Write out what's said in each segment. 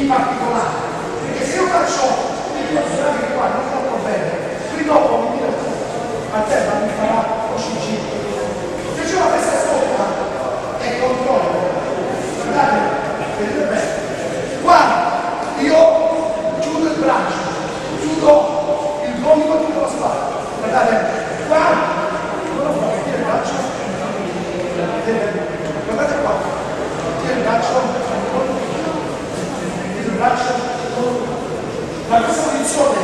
in particolare, perché se io faccio le due qua non troppo bene, qui dopo mi dire a te mi farà OCG. Se c'è una testa sopra e controllo, guardate, vedete bene, guarda, io chiudo il braccio, chiudo il gomito, chiudo la spalla, guardate, guarda, non lo puoi, tira il braccio, guardate qua, tira il braccio, ma questa posizione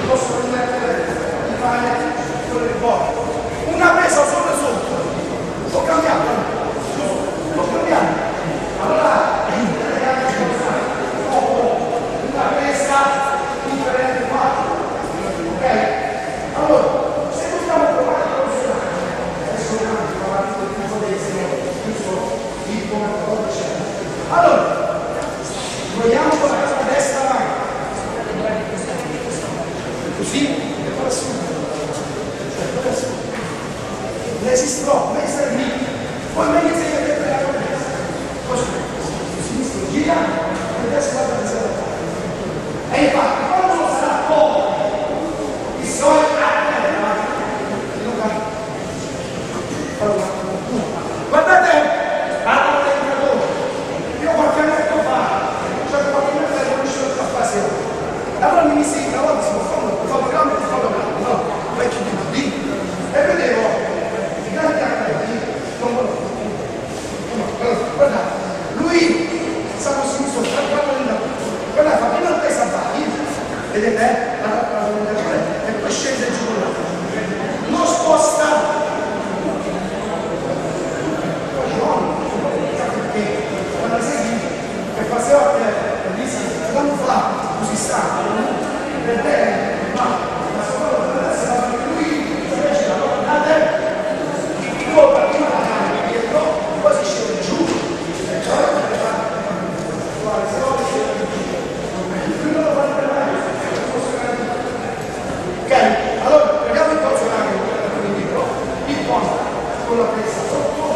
posso permettere di fare quello che voglio. Una presa sopra e sotto, sto cambiando, allora una presa differente qua, ok? Allora, se vogliamo provare a funzionare, adesso dobbiamo provare il tipo di il come c'è. Allora, vogliamo provare la destra avanti, così e poi su, resisterò, meglio servirmi, poi meglio se sotto